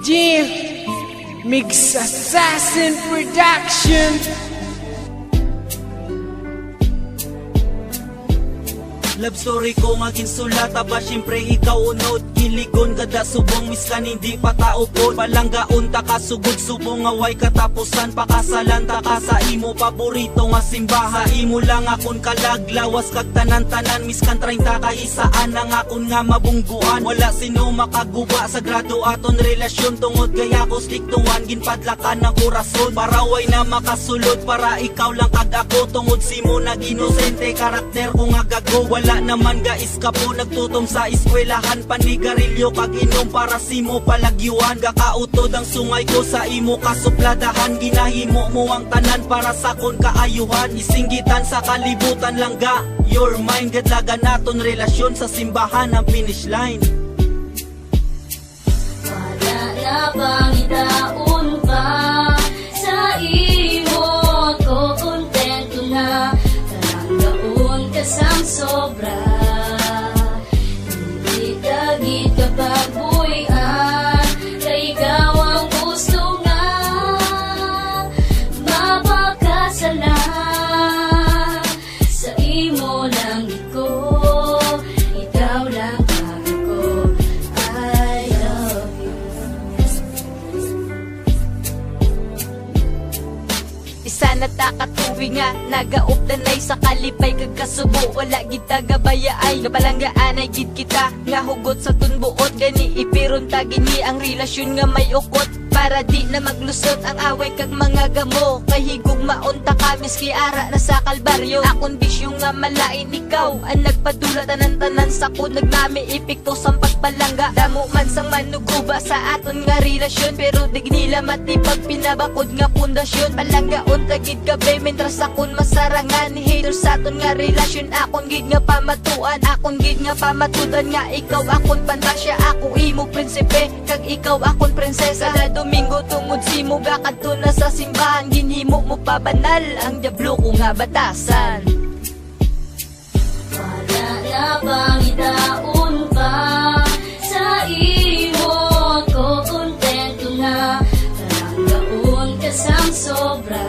Yeah, Mix Assassin Production. Love story ko nga ginsulat aba syempre ikaw unod. Giligon kada subong miskan hindi pa taupod. Palanggaon ta kasugod subong away katapusan. Pakasalan ta ka sa imo paborito nga simbahan. Sa imo lang akon kalaglawas kag tanan-tanan. Miskan 30 ka isaan ang akon nga mabungguan. Wala sino makaguba sa grado aton relasyon. Tungod gaya ko stiktuan ginpadlakan ng korason. Para way na makasulod para ikaw lang kag ako. Tungod simo nag inosente karakter ko nga gago. Wala naman ga iskapo nagtutom sa eskwelahan. Panigarilyo kag inom para simo palagyuan. Gakautod ang sungay ko sa imo kasupladahan. Ginahimo mo ang tanan para sa kon kaayuhan. Isinggitan sa kalibutan lang ga your mind. Gadlaga naton relasyon sa simbahan ang finish line. Wala na bang itaon pa sa imo? Ako kontento na talanggaon ka sang sobra. Hindi dagit kapag buhian. Kay ikaw ang gusto nga mapakasalan. Sa imo lang ko, ikaw lang ako. I love you. Isa na takatuwi nga nagaupdanay sa kalipay kag kasubo. Wala gid tagabayaay napalanggaan ay gid kita nga hugot sa tunbuot. Gani ipiron ta gini ang relasyon nga may ukot. Para di na maglusot ang away kag mga gamo. Kay higugmaon ta ka miski ara na sa kalbaryo. Akon bisyo nga malain ikaw ang nagpadula tanan-tanan sa kun. Nagnami ipikto sang pagpalangga. Damo man sang manuguba sa aton nga relasyon. Pero dig nila matipag pinabakod nga pundasyon. Palanggaon ta gid gabi mentras akon masarangan. Haters sa aton nga relasyon. Akon gid nga pamatuan. Akon gid nga pamatudan nga ikaw akon pantasya. Ako imo prinsipe kag ikaw akon prinsesa. Kada Domingo tungod simo gakadto na sa simbahan. Ginhimo mo pa banal ang diablo ko nga batasan. Wala na bang itaon pa sa imo? Ako kontento na talanggaon ka sang sobra.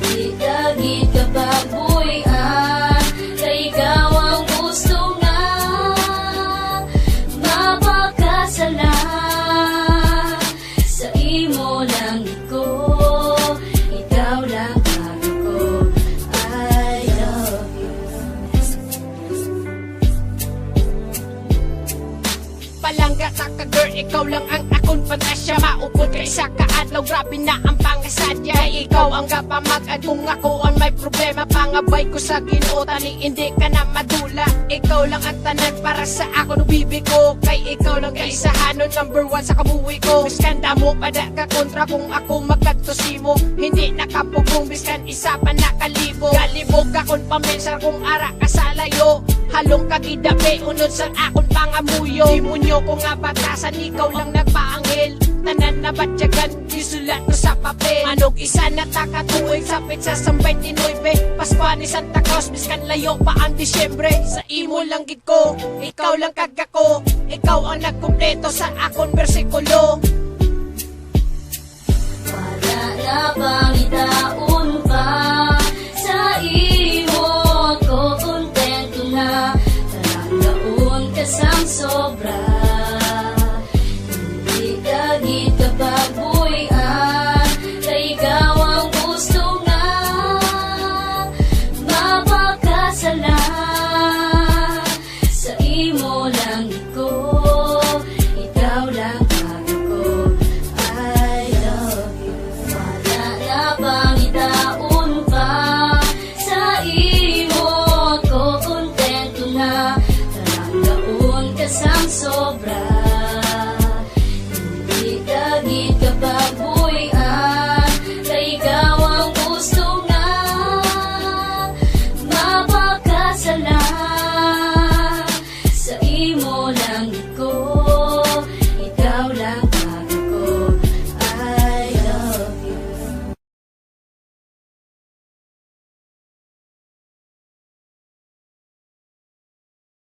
Hindi dagit kapag buhian. Kay ikaw ang gusto nga mapakasalan. Sa imo lang ko, ikaw lang ako. I love you. Palangga ka ka-girl, ikaw lang ang akong pantasya. Maupod kay sa kaadlaw, grabe na ang pangasadya. Kay ikaw ang kapamag-ad kung ako ang may problema. Pangabay ko sa Ginoo, tani hindi ka na madula. Ikaw lang ang tanan para sa ako nung bibi ko. Kay ikaw lang kaisahanon, number 1 sa kabuhi ko. Miskanda mo, pada ka kontra kung ako magkagtusimo. Hindi nakapugong, biskan isa pa nakalibo. Galibog akong pamensar kung ara ka sa layo. Halong kagidapi, unod sa akong pangamuyo. Demonyo ko nga batasan, ikaw lang nagpaanghel. Tanan na batyagan, isulat ko sa papel. Manog isa na takatuig, sapit sa sambay tinuibe. Paspa ni Santa Claus, miskan layo pa ang Disyembre. Sa imo lang gid ko, ikaw lang kagako. Ikaw ang nagkumpleto sa akong bersikulo. Wala na bang itaon pa sa imo? Ako kontento na talanggaon ka sang sobra. Hindi dagit kapag buhian. Kay ikaw ang gusto nga mapakasalan. Sa imo lang ko, ikaw lang ako. I love you. Wala na bang itaon pa sa imo? Ako kontento na talanggaon ka sang sobra.